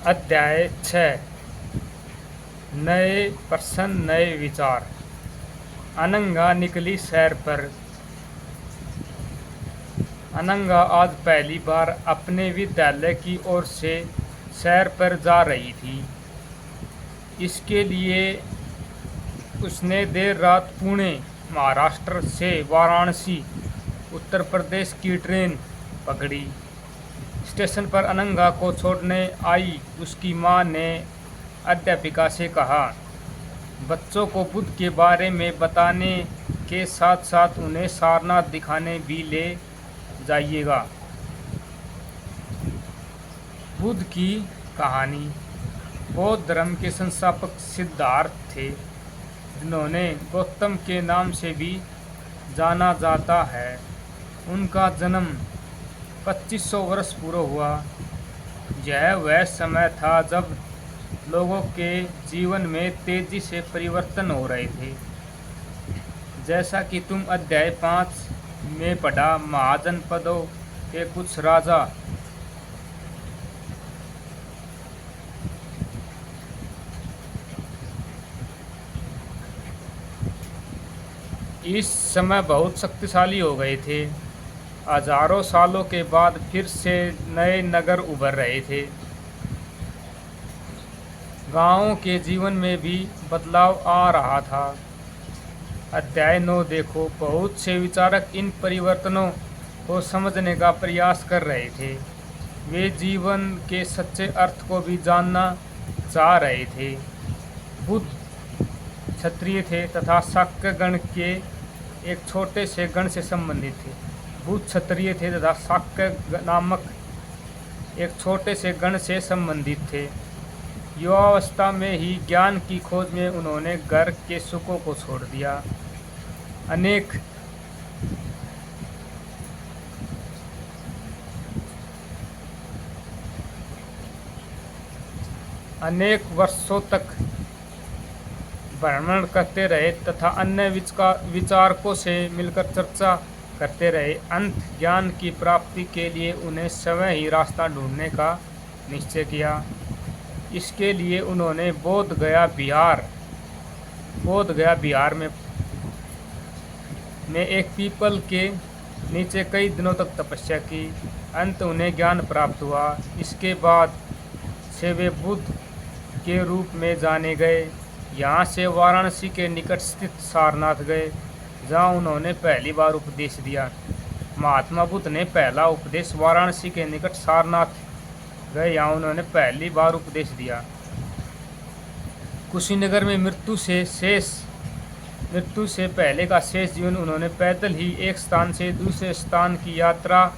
अध्याय 6। नए प्रश्न, नए विचार। अनंगा निकली सैर पर। अनंगा आज पहली बार अपने विद्यालय की ओर से सैर पर जा रही थी। इसके लिए उसने देर रात पुणे, महाराष्ट्र से वाराणसी, उत्तर प्रदेश की ट्रेन पकड़ी। स्टेशन पर अनंगा को छोड़ने आई उसकी मां ने अध्यापिका से कहा, बच्चों को बुद्ध के बारे में बताने के साथ साथ उन्हें सारनाथ दिखाने भी ले जाइएगा। बुद्ध की कहानी। बौद्ध धर्म के संस्थापक सिद्धार्थ थे, जिन्होंने गौतम के नाम से भी जाना जाता है। उनका जन्म 2500 वर्ष पूर्व हुआ। यह वह समय था जब लोगों के जीवन में तेजी से परिवर्तन हो रहे थे। जैसा कि तुम अध्याय 5 में पढ़ा, महाजनपदों के कुछ राजा इस समय बहुत शक्तिशाली हो गए थे। हजारों सालों के बाद फिर से नए नगर उभर रहे थे। गांवों के जीवन में भी बदलाव आ रहा था। अध्याय 9 देखो। बहुत से विचारक इन परिवर्तनों को समझने का प्रयास कर रहे थे। वे जीवन के सच्चे अर्थ को भी जानना चाह रहे थे। बुद्ध क्षत्रिय थे तथा शाक्य गण के एक छोटे से गण से संबंधित थे। बुद्ध क्षत्रिय थे तथा शाक्य नामक एक छोटे से गण से संबंधित थे। युवावस्था में ही ज्ञान की खोज में उन्होंने घर के सुखों को छोड़ दिया। अनेक वर्षों तक भ्रमण करते रहे तथा अन्य विचारकों से मिलकर चर्चा करते रहे। अंत ज्ञान की प्राप्ति के लिए उन्हें स्वयं ही रास्ता ढूंढने का निश्चय किया। इसके लिए उन्होंने बोध गया बिहार में एक पीपल के नीचे कई दिनों तक तपस्या की। अंत उन्हें ज्ञान प्राप्त हुआ। इसके बाद से वे बुद्ध के रूप में जाने गए। यहाँ से वाराणसी के निकट स्थित सारनाथ गए, जहाँ उन्होंने पहली बार उपदेश दिया। महात्मा बुद्ध ने पहला उपदेश वाराणसी के निकट सारनाथ गए, यहाँ उन्होंने पहली बार उपदेश दिया। कुशीनगर में मृत्यु से पहले का शेष जीवन उन्होंने पैदल ही एक स्थान से दूसरे स्थान की यात्रा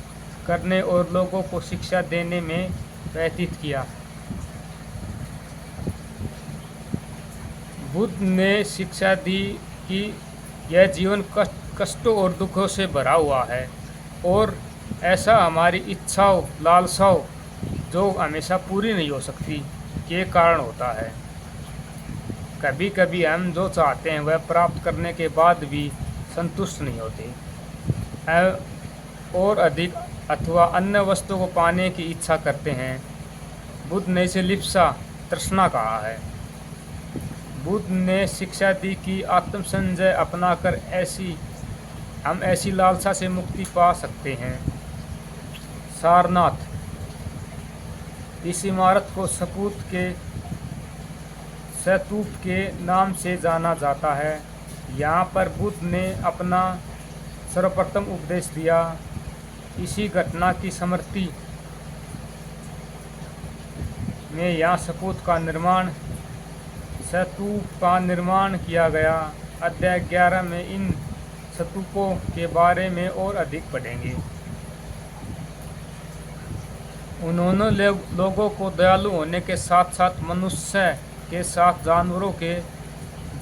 करने और लोगों को शिक्षा देने में व्यतीत किया। बुद्ध ने शिक्षा दी कि यह जीवन कष्टों और दुखों से भरा हुआ है और ऐसा हमारी इच्छाओं, लालसाओं, जो हमेशा पूरी नहीं हो सकती, के कारण होता है। कभी कभी हम जो चाहते हैं वह प्राप्त करने के बाद भी संतुष्ट नहीं होते और अधिक अथवा अन्य वस्तु को पाने की इच्छा करते हैं। बुद्ध ने इसे लिप्सा, तृष्णा कहा है। बुद्ध ने शिक्षा दी कि आत्मसंजय अपनाकर हम ऐसी लालसा से मुक्ति पा सकते हैं। सारनाथ। इस इमारत को स्तूप के नाम से जाना जाता है। यहाँ पर बुद्ध ने अपना सर्वप्रथम उपदेश दिया। इसी घटना की स्मृति में यहाँ स्तूप का निर्माण किया गया। अध्याय 11 में इन स्तूपों के बारे में और अधिक पढ़ेंगे। उन्होंने लोगों को दयालु होने के साथ साथ मनुष्य के साथ जानवरों के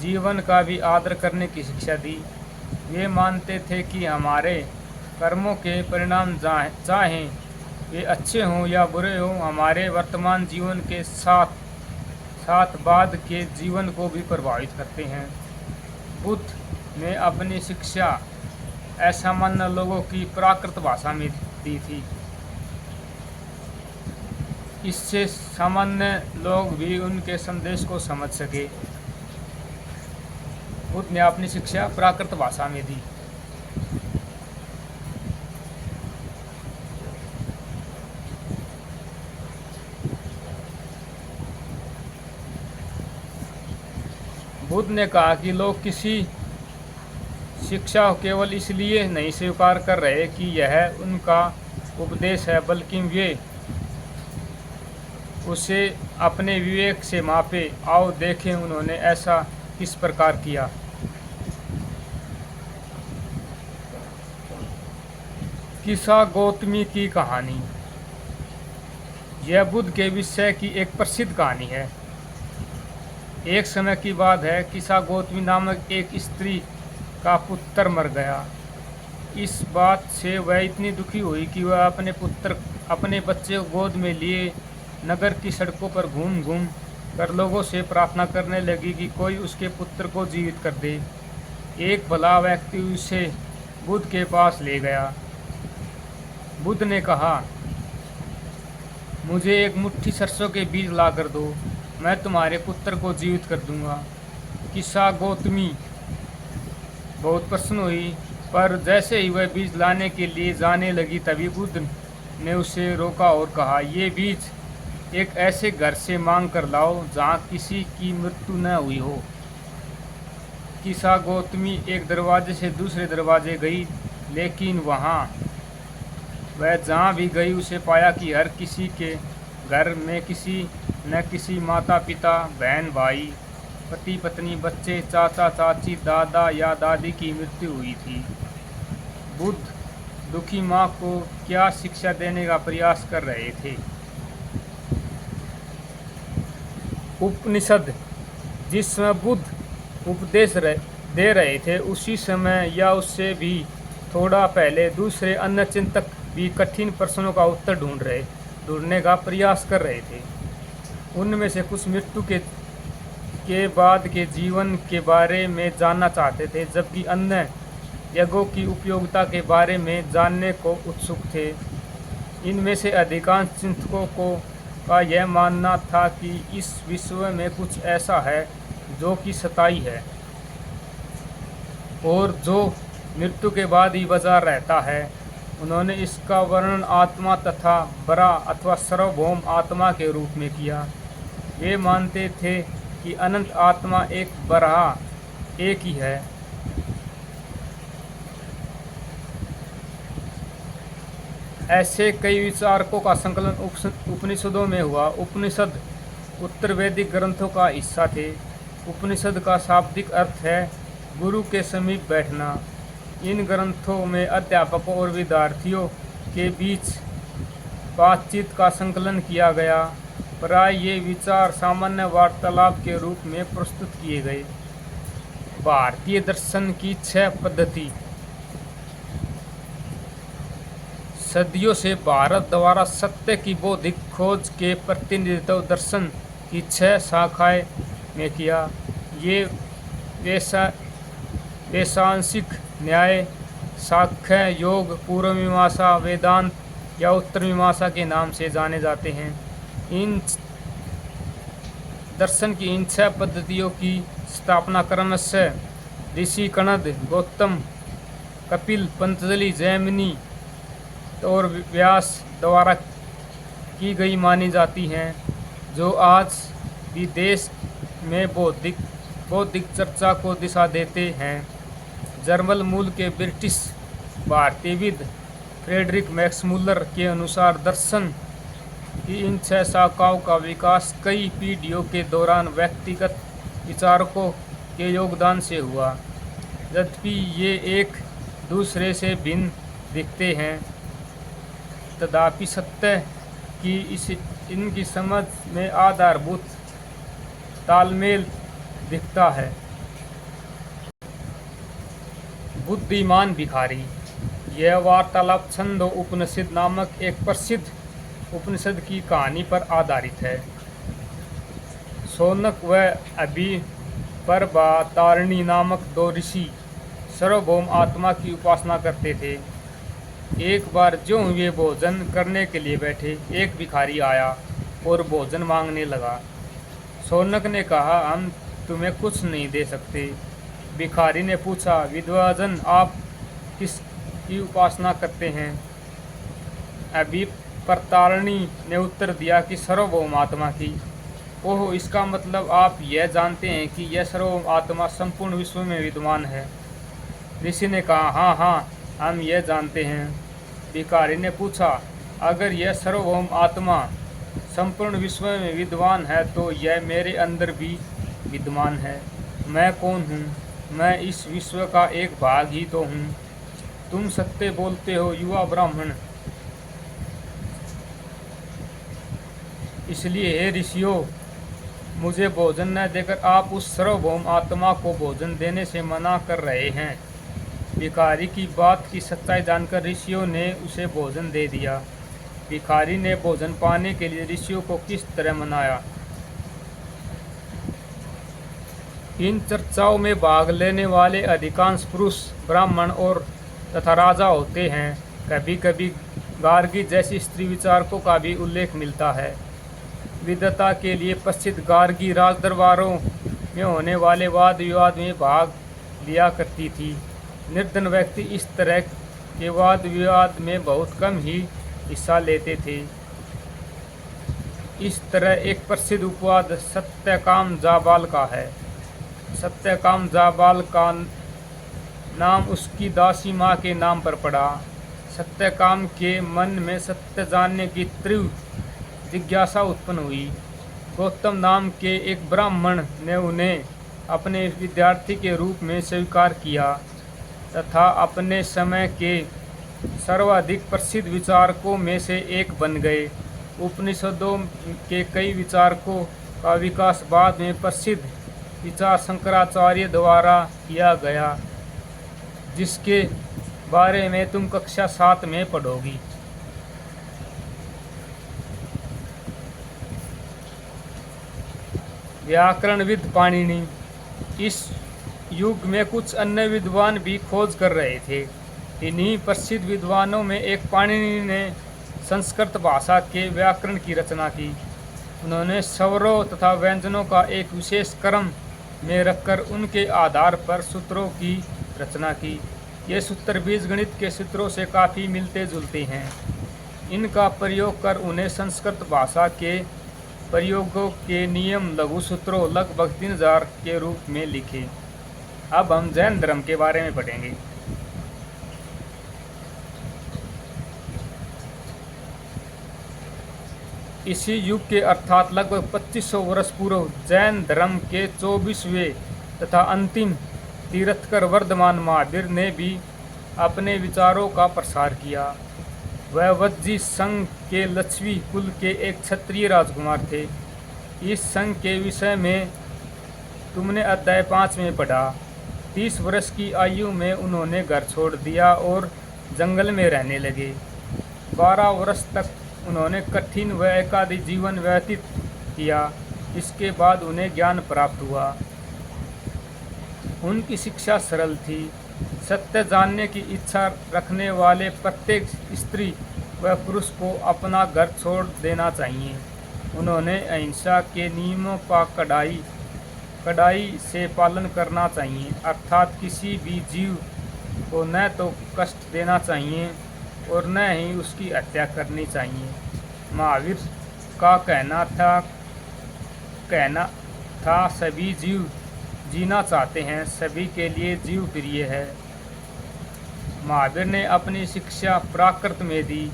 जीवन का भी आदर करने की शिक्षा दी। वे मानते थे कि हमारे कर्मों के परिणाम चाहे वे अच्छे हों या बुरे हों, हमारे वर्तमान जीवन के साथ साथ बाद के जीवन को भी प्रभावित करते हैं। बुद्ध ने अपनी शिक्षा असामान्य लोगों की प्राकृत भाषा में दी थी। इससे सामान्य लोग भी उनके संदेश को समझ सके। बुद्ध ने अपनी शिक्षा प्राकृत भाषा में दी। बुद्ध ने कहा कि लोग किसी शिक्षा को केवल इसलिए नहीं स्वीकार कर रहे कि यह उनका उपदेश है, बल्कि वे उसे अपने विवेक से मापे। आओ देखें उन्होंने ऐसा किस प्रकार किया। किस्सा गौतमी की कहानी। यह बुद्ध के विषय की एक प्रसिद्ध कहानी है। एक समय की बात है, किस्सा गौतमी नामक एक स्त्री का पुत्र मर गया। इस बात से वह इतनी दुखी हुई कि वह अपने बच्चे को गोद में लिए नगर की सड़कों पर घूम घूम कर लोगों से प्रार्थना करने लगी कि कोई उसके पुत्र को जीवित कर दे। एक भला व्यक्ति उसे बुद्ध के पास ले गया। बुद्ध ने कहा, मुझे एक मुट्ठी सरसों के बीज ला कर दो, मैं तुम्हारे पुत्र को जीवित कर दूंगा। किस्सा गौतमी बहुत प्रसन्न हुई, पर जैसे ही वह बीज लाने के लिए जाने लगी तभी बुद्ध ने उसे रोका और कहा, ये बीज एक ऐसे घर से मांग कर लाओ जहाँ किसी की मृत्यु न हुई हो। किस्सा गौतमी एक दरवाजे से दूसरे दरवाजे गई, लेकिन वह जहाँ भी गई उसे पाया कि हर किसी के घर में किसी न किसी माता पिता, बहन भाई, पति पत्नी, बच्चे, चाचा चाची, दादा या दादी की मृत्यु हुई थी। बुद्ध दुखी माँ को क्या शिक्षा देने का प्रयास कर रहे थे। उपनिषद। जिस समय बुद्ध उपदेश दे रहे थे उसी समय या उससे भी थोड़ा पहले दूसरे अन्य चिंतक भी कठिन प्रश्नों का उत्तर ढूंढने का प्रयास कर रहे थे। उनमें से कुछ मृत्यु के बाद के जीवन के बारे में जानना चाहते थे, जबकि अन्य यज्ञों की उपयोगिता के बारे में जानने को उत्सुक थे। इनमें से अधिकांश चिंतकों का यह मानना था कि इस विश्व में कुछ ऐसा है जो कि स्थायी है और जो मृत्यु के बाद ही बचा रहता है। उन्होंने इसका वर्णन आत्मा तथा बरा अथवा सार्वभौम आत्मा के रूप में किया। वे मानते थे कि अनंत आत्मा एक ही है। ऐसे कई विचारकों का संकलन उपनिषदों में हुआ। उपनिषद उत्तर वैदिक ग्रंथों का हिस्सा थे। उपनिषद का शाब्दिक अर्थ है गुरु के समीप बैठना। इन ग्रंथों में अध्यापकों और विद्यार्थियों के बीच बातचीत का संकलन किया गया। प्राय ये विचार सामान्य वार्तालाप के रूप में प्रस्तुत किए गए। भारतीय दर्शन की 6 पद्धति। सदियों से भारत द्वारा सत्य की बौद्धिक खोज के प्रतिनिधित्व दर्शन की 6 शाखाएं में किया। ये वैशेषिक न्याय, सांख्य, योग, पूर्व मीमांसा, वेदांत या उत्तर मीमांसा के नाम से जाने जाते हैं। इन दर्शन की इन 6 पद्धतियों की स्थापना क्रमशः ऋषि कणद, गौतम, कपिल, पतंजलि, जैमिनी और व्यास द्वारा की गई मानी जाती हैं, जो आज भी देश में बौद्धिक चर्चा को दिशा देते हैं। जर्मन मूल के ब्रिटिश भारतीयविद फ्रेडरिक मैक्समुलर के अनुसार दर्शन की इन 6 शाखाओं का विकास कई पीढ़ियों के दौरान व्यक्तिगत विचारकों के योगदान से हुआ। यद्यपि ये एक दूसरे से भिन्न दिखते हैं, तथापि सत्य की इनकी समझ में आधारभूत तालमेल दिखता है। बुद्धिमान भिखारी। यह वार्तालाप छंदो उपनिषद नामक एक प्रसिद्ध उपनिषद की कहानी पर आधारित है। शौनक व अभिप्रभातारिणी नामक 2 ऋषि सार्वभौम आत्मा की उपासना करते थे। एक बार ज्यों वे भोजन करने के लिए बैठे, एक भिखारी आया। और भोजन मांगने लगा। शौनक ने कहा, हम तुम्हें कुछ नहीं दे सकते। भिखारी ने पूछा, विद्वाजन आप किसकी उपासना करते हैं? अभी प्रतारणी ने उत्तर दिया कि सार्वभौम आत्मा की। ओह, इसका मतलब आप यह जानते हैं कि यह सार्वभौम आत्मा संपूर्ण विश्व में विद्यमान है? ऋषि ने कहा, हाँ हाँ, हम यह जानते हैं। भिखारी ने पूछा, अगर यह सार्वभौम आत्मा संपूर्ण विश्व में विद्वान है तो यह मेरे अंदर भी विद्यमान है। मैं कौन हूँ? मैं इस विश्व का एक भाग ही तो हूँ। तुम सत्य बोलते हो युवा ब्राह्मण। इसलिए हे ऋषियों, मुझे भोजन न देकर आप उस सार्वभौम आत्मा को भोजन देने से मना कर रहे हैं। भिखारी की बात की सच्चाई जानकर ऋषियों ने उसे भोजन दे दिया। भिखारी ने भोजन पाने के लिए ऋषियों को किस तरह मनाया? इन चर्चाओं में भाग लेने वाले अधिकांश पुरुष ब्राह्मण और तथा राजा होते हैं। कभी कभी गार्गी जैसी स्त्री विचारकों का भी उल्लेख मिलता है। विद्वता के लिए प्रसिद्ध गार्गी राजदरबारों में होने वाले वाद विवाद में भाग लिया करती थी। निर्धन व्यक्ति इस तरह के वाद विवाद में बहुत कम ही हिस्सा लेते थे। इस तरह एक प्रसिद्ध उपवाद सत्यकाम जाबाल का है। सत्यकाम जाबाल का नाम उसकी दासी माँ के नाम पर पड़ा। सत्यकाम के मन में सत्य जानने की तीव्र जिज्ञासा उत्पन्न हुई। गौतम नाम के एक ब्राह्मण ने उन्हें अपने विद्यार्थी के रूप में स्वीकार किया तथा अपने समय के सर्वाधिक प्रसिद्ध विचारकों में से एक बन गए। उपनिषदों के कई विचारकों का विकास बाद में प्रसिद्ध विचार शंकराचार्य द्वारा किया गया, जिसके बारे में तुम कक्षा 7 में पढ़ोगी। व्याकरणविद पाणिनि। इस युग में कुछ अन्य विद्वान भी खोज कर रहे थे। इन्हीं प्रसिद्ध विद्वानों में एक पाणिनि ने संस्कृत भाषा के व्याकरण की रचना की। उन्होंने स्वरों तथा व्यंजनों का एक विशेष क्रम में रखकर उनके आधार पर सूत्रों की रचना की। ये सूत्र बीजगणित के सूत्रों से काफ़ी मिलते जुलते हैं। इनका प्रयोग कर उन्हें संस्कृत भाषा के प्रयोगों के नियम लघु सूत्रों लगभग 3000 के रूप में लिखे। अब हम जैन धर्म के बारे में पढ़ेंगे। इसी युग के अर्थात लगभग 2500 वर्ष पूर्व जैन धर्म के 24वें तथा अंतिम तीर्थकर वर्धमान महावीर ने भी अपने विचारों का प्रसार किया। वह वज्जी संघ के लक्ष्मी कुल के एक क्षत्रिय राजकुमार थे। इस संघ के विषय में तुमने अध्याय 5 में पढ़ा। 30 वर्ष की आयु में उन्होंने घर छोड़ दिया और जंगल में रहने लगे। 12 वर्ष तक उन्होंने कठिन व एकाकी जीवन व्यतीत किया। इसके बाद उन्हें ज्ञान प्राप्त हुआ। उनकी शिक्षा सरल थी। सत्य जानने की इच्छा रखने वाले प्रत्येक स्त्री व पुरुष को अपना घर छोड़ देना चाहिए। उन्होंने अहिंसा के नियमों का कड़ाई से पालन करना चाहिए, अर्थात किसी भी जीव को न तो कष्ट देना चाहिए और न ही उसकी हत्या करनी चाहिए। महावीर का कहना था सभी जीव जीना चाहते हैं, सभी के लिए जीव प्रिय है। महावीर ने अपनी शिक्षा प्राकृत में दी।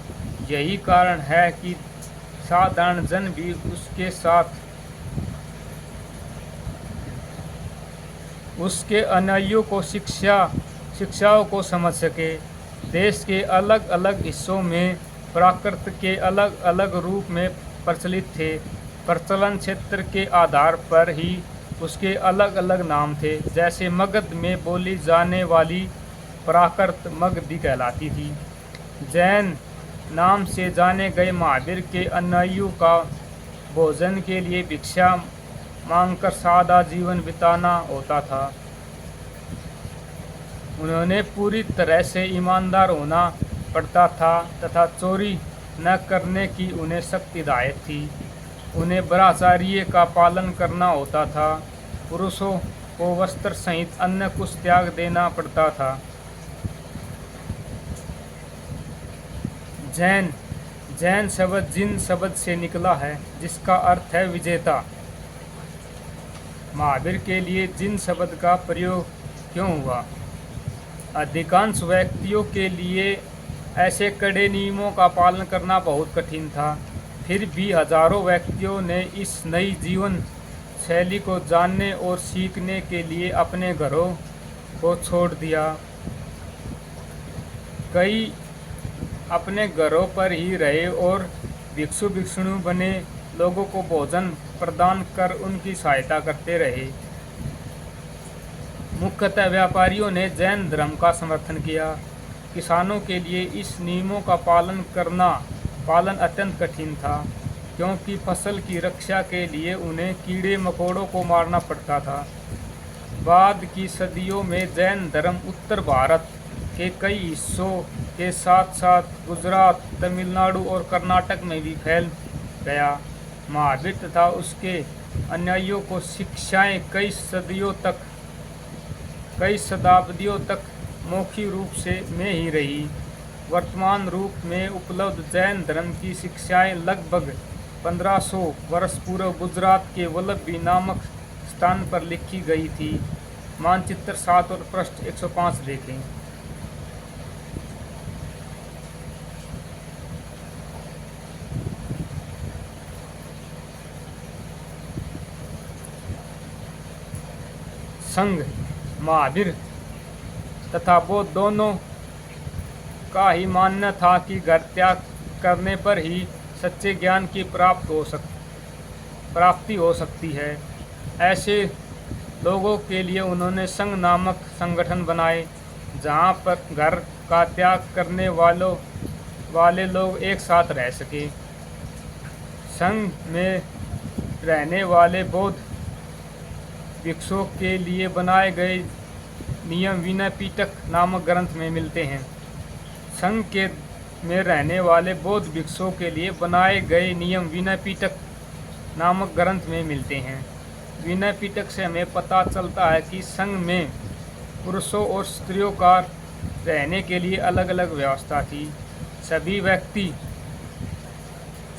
यही कारण है कि साधारण जन भी उसके साथ उसके अनुयायियों को शिक्षाओं को समझ सके। देश के अलग अलग हिस्सों में प्राकृत के अलग अलग रूप में प्रचलित थे। प्रचलन क्षेत्र के आधार पर ही उसके अलग अलग नाम थे। जैसे मगध में बोली जाने वाली प्राकृत मगधी कहलाती थी। जैन नाम से जाने गए महावीर के अनुयायियों का भोजन के लिए भिक्षा मांगकर सादा जीवन बिताना होता था। उन्होंने पूरी तरह से ईमानदार होना पड़ता था तथा चोरी न करने की उन्हें सख्त हिदायत थी। उन्हें ब्रह्मचर्य का पालन करना होता था। पुरुषों को वस्त्र सहित अन्य कुछ त्याग देना पड़ता था। जैन जैन शब्द जिन शब्द से निकला है, जिसका अर्थ है विजेता। महावीर के लिए जिन शब्द का प्रयोग क्यों हुआ? अधिकांश व्यक्तियों के लिए ऐसे कड़े नियमों का पालन करना बहुत कठिन था। फिर भी हजारों व्यक्तियों ने इस नई जीवन शैली को जानने और सीखने के लिए अपने घरों को छोड़ दिया। कई अपने घरों पर ही रहे और भिक्षु भिक्षुणी बने लोगों को भोजन प्रदान कर उनकी सहायता करते रहे। मुख्यतः व्यापारियों ने जैन धर्म का समर्थन किया। किसानों के लिए इस नियमों का पालन अत्यंत कठिन था, क्योंकि फसल की रक्षा के लिए उन्हें कीड़े मकोड़ों को मारना पड़ता था। बाद की सदियों में जैन धर्म उत्तर भारत के कई हिस्सों के साथ साथ गुजरात, तमिलनाडु और कर्नाटक में भी फैल गया। महावीर तथा उसके अनुयायियों को शिक्षाएं कई शताब्दियों तक मौखिक रूप में ही रही। वर्तमान रूप में उपलब्ध जैन धर्म की शिक्षाएं लगभग 1500 वर्ष पूर्व गुजरात के वल्लभी नामक स्थान पर लिखी गई थी। मानचित्र 7 और पृष्ठ 105 देखें। संघ महावीर तथा बौद्ध दोनों का ही मानना था कि घर त्याग करने पर ही सच्चे ज्ञान की प्राप्ति हो सकती है। ऐसे लोगों के लिए उन्होंने संघ नामक संगठन बनाए, जहां पर घर का त्याग करने वाले लोग एक साथ रह सके। संघ में रहने वाले बौद्ध भिक्षुओं के लिए बनाए गए नियम विनय पिटक नामक ग्रंथ में मिलते हैं। संघ में रहने वाले बौद्ध भिक्षुओं के लिए बनाए गए नियम विनय पिटक नामक ग्रंथ में मिलते हैं। विनय पिटक से हमें पता चलता है कि संघ में पुरुषों और स्त्रियों का रहने के लिए अलग अलग व्यवस्था थी। सभी व्यक्ति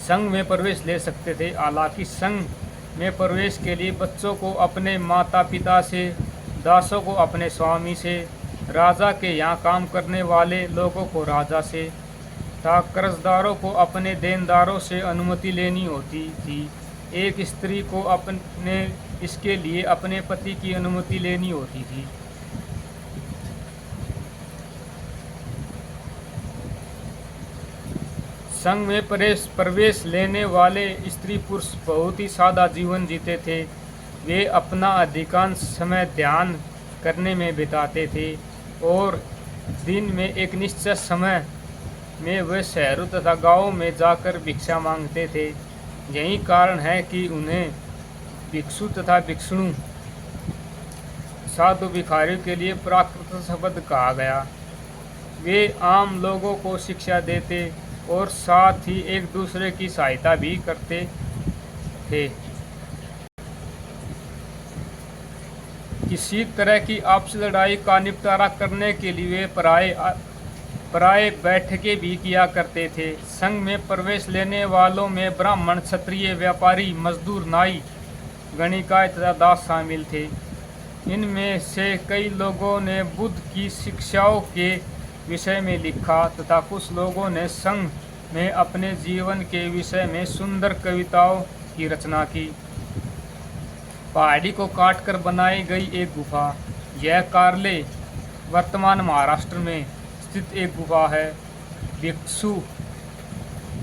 संघ में प्रवेश ले सकते थे। हालांकि संघ में प्रवेश के लिए बच्चों को अपने माता पिता से, दासों को अपने स्वामी से, राजा के यहाँ काम करने वाले लोगों को राजा से तथा कर्जदारों को अपने देनदारों से अनुमति लेनी होती थी। एक स्त्री को इसके लिए अपने पति की अनुमति लेनी होती थी। संघ में प्रवेश लेने वाले स्त्री पुरुष बहुत ही सादा जीवन जीते थे। वे अपना अधिकांश समय ध्यान करने में बिताते थे और दिन में एक निश्चित समय में वे शहरों तथा गांवों में जाकर भिक्षा मांगते थे। यही कारण है कि उन्हें भिक्षु तथा भिक्षुणी साधु भिखारियों के लिए प्राकृत शब्द कहा गया। वे आम लोगों को शिक्षा देते और साथ ही एक दूसरे की सहायता भी करते थे। किसी तरह की आपसी लड़ाई का निपटारा करने के लिए वे पराये बैठकें भी किया करते थे। संघ में प्रवेश लेने वालों में ब्राह्मण, क्षत्रिय, व्यापारी, मजदूर, नाई, गणिकाय तथा दास शामिल थे। इनमें से कई लोगों ने बुद्ध की शिक्षाओं के विषय में लिखा तथा कुछ लोगों ने संघ में अपने जीवन के विषय में सुंदर कविताओं की रचना की। पहाड़ी को काटकर बनाई गई एक गुफा, यह कार्ले वर्तमान महाराष्ट्र में स्थित एक गुफा है। भिक्षु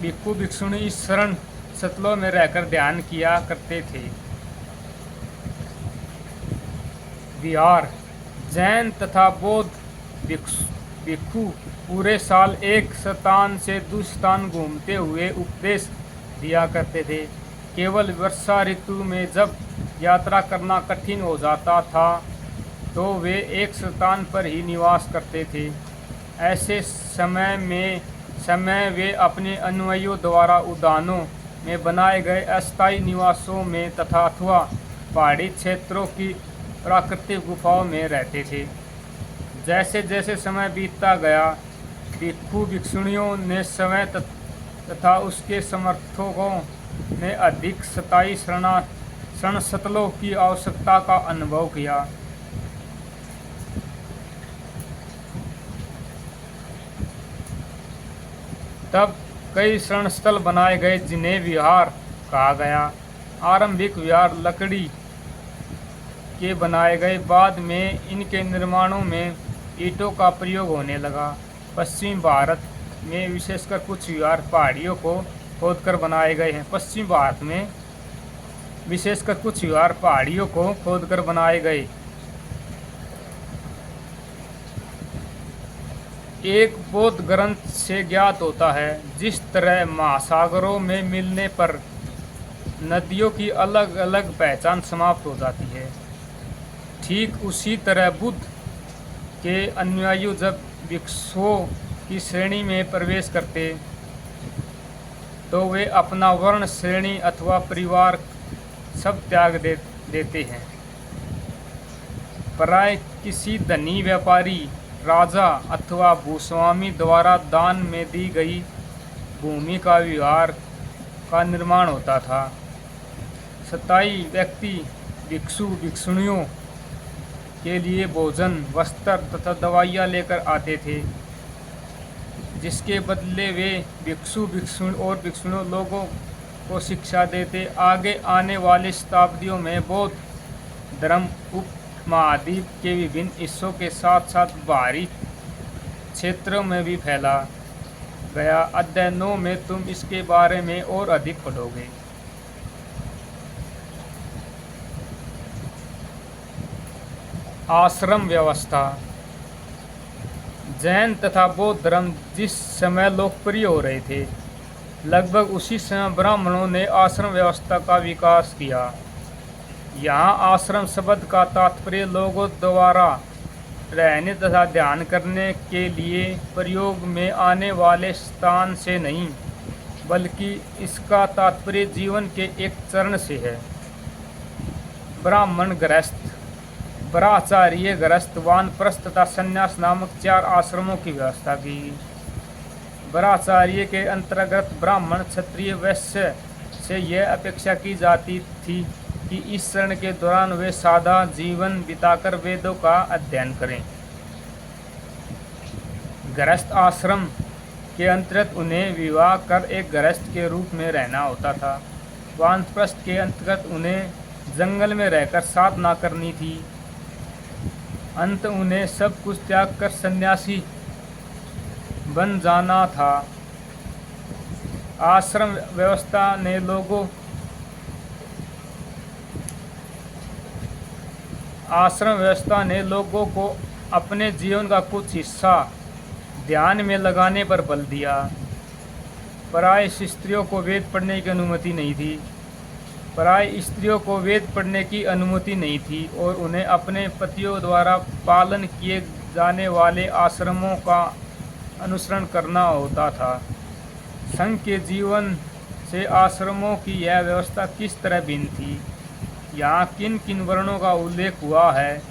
भिक्षुणी इस शरण सतलों में रहकर ध्यान किया करते थे। बिहार जैन तथा बौद्ध भिक्षु पूरे साल एक स्थान से दूसरे स्थान घूमते हुए उपदेश दिया करते थे। केवल वर्षा ऋतु में जब यात्रा करना कठिन हो जाता था तो वे एक स्थान पर ही निवास करते थे। ऐसे समय वे अपने अनुयायियों द्वारा उद्यानों में बनाए गए अस्थायी निवासों में तथा अथवा पहाड़ी क्षेत्रों की प्राकृतिक गुफाओं में रहते थे। जैसे जैसे समय बीतता गया, भिक्षु भिक्षुणियों ने समय तथा उसके समर्थकों ने अधिक स्थायी शरण स्थलों की आवश्यकता का अनुभव किया। तब कई शरण स्थल बनाए गए जिन्हें विहार कहा गया। आरंभिक विहार लकड़ी के बनाए गए, बाद में इनके निर्माणों में ईंटों का प्रयोग होने लगा। पश्चिम भारत में विशेषकर कुछ विहार पहाड़ियों को खोदकर बनाए गए हैं। पश्चिम भारत में विशेषकर कुछ विहार पहाड़ियों को खोदकर बनाए गए। एक बौद्ध ग्रंथ से ज्ञात होता है, जिस तरह महासागरों में मिलने पर नदियों की अलग अलग पहचान समाप्त हो जाती है, ठीक उसी तरह बुद्ध के अनुयायी जब भिक्षुओं की श्रेणी में प्रवेश करते तो वे अपना वर्ण, श्रेणी अथवा परिवार सब त्याग देते हैं। प्राय किसी धनी व्यापारी, राजा अथवा भूस्वामी द्वारा दान में दी गई भूमि का विहार का निर्माण होता था। स्थायी व्यक्ति भिक्षु भिक्षुणियों के लिए भोजन, वस्त्र तथा दवाइयाँ लेकर आते थे, जिसके बदले वे भिक्षु भिक्षुणियों लोगों को शिक्षा देते। आगे आने वाली शताब्दियों में बौद्ध धर्म उपमहाद्वीप के विभिन्न हिस्सों के साथ साथ बाहरी क्षेत्रों में भी फैला गया। अध्याय 9 में तुम इसके बारे में और अधिक पढ़ोगे। आश्रम व्यवस्था। जैन तथा बौद्ध धर्म जिस समय लोकप्रिय हो रहे थे, लगभग उसी समय ब्राह्मणों ने आश्रम व्यवस्था का विकास किया। यहाँ आश्रम शब्द का तात्पर्य लोगों द्वारा रहने तथा ध्यान करने के लिए प्रयोग में आने वाले स्थान से नहीं, बल्कि इसका तात्पर्य जीवन के एक चरण से है। ब्राह्मण, गृहस्थ, ब्रह्मचार्य, गृहस्थ, वानप्रस्थ तथा संन्यास नामक 4 आश्रमों की व्यवस्था की। ब्रह्मचार्य के अंतर्गत ब्राह्मण, क्षत्रिय, वैश्य से यह अपेक्षा की जाती थी कि इस चरण के दौरान वे सादा जीवन बिताकर वेदों का अध्ययन करें। गृहस्थ आश्रम के अंतर्गत उन्हें विवाह कर एक गृहस्थ के रूप में रहना होता था। वानप्रस्थ के अंतर्गत उन्हें जंगल में रहकर साधना करनी थी। अंत उन्हें सब कुछ त्याग कर सन्यासी बन जाना था। आश्रम व्यवस्था ने लोगों को अपने जीवन का कुछ हिस्सा ध्यान में लगाने पर बल दिया। प्राय स्त्रियों को वेद पढ़ने की अनुमति नहीं थी और उन्हें अपने पतियों द्वारा पालन किए जाने वाले आश्रमों का अनुसरण करना होता था। संघ के जीवन से आश्रमों की यह व्यवस्था किस तरह भिन्न थी? यहाँ किन किन वर्णों का उल्लेख हुआ है?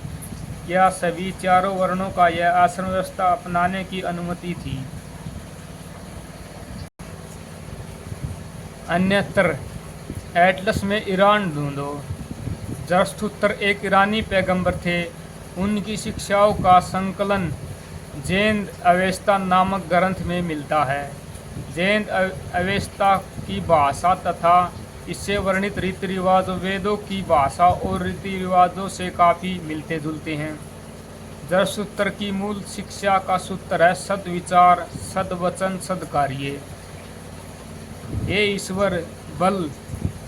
क्या सभी 4 वर्णों का यह आश्रम व्यवस्था अपनाने की अनुमति थी? अन्यत्र एटलस में ईरान ढूंढो। जरथुस्त्र एक ईरानी पैगंबर थे। उनकी शिक्षाओं का संकलन जैन अवेस्ता नामक ग्रंथ में मिलता है। जैन अवेस्ता की भाषा तथा इससे वर्णित रीति रिवाज वेदों की भाषा और रीति रिवाजों से काफ़ी मिलते जुलते हैं। जरथुस्त्र की मूल शिक्षा का सूत्र है सद्विचार, सद्वचन, सद्कार्य। हे ईश्वर, बल,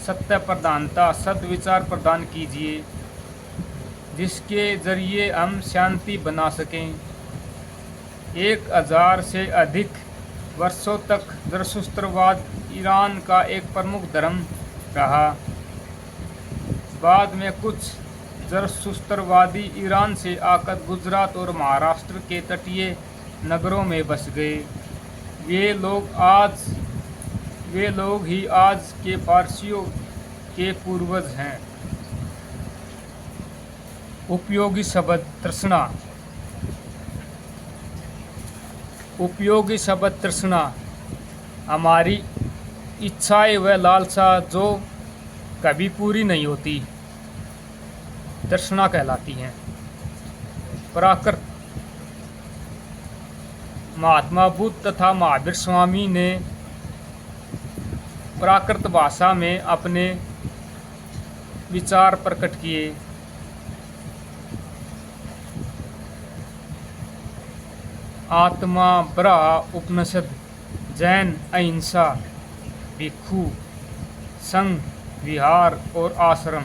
सत्य प्रधानता, सद्विचार प्रदान कीजिए, जिसके जरिए हम शांति बना सकें। 1000 से अधिक वर्षों तक जरथुस्त्रवाद ईरान का एक प्रमुख धर्म रहा। बाद में कुछ जरथुस्त्रवादी ईरान से आकर गुजरात और महाराष्ट्र के तटीय नगरों में बस गए। वे लोग आज वे लोग ही आज के पारसियों के पूर्वज हैं। उपयोगी शब्द तृष्णा। उपयोगी शब्द तृष्णा हमारी इच्छाएं व लालसा जो कभी पूरी नहीं होती, तृष्णा कहलाती हैं। प्राकृत। महात्मा बुद्ध तथा महावीर स्वामी ने प्राकृत भाषा में अपने विचार प्रकट किए। आत्मा ब्रह्म उपनिषद। जैन अहिंसा, भिक्षु संघ, विहार और आश्रम।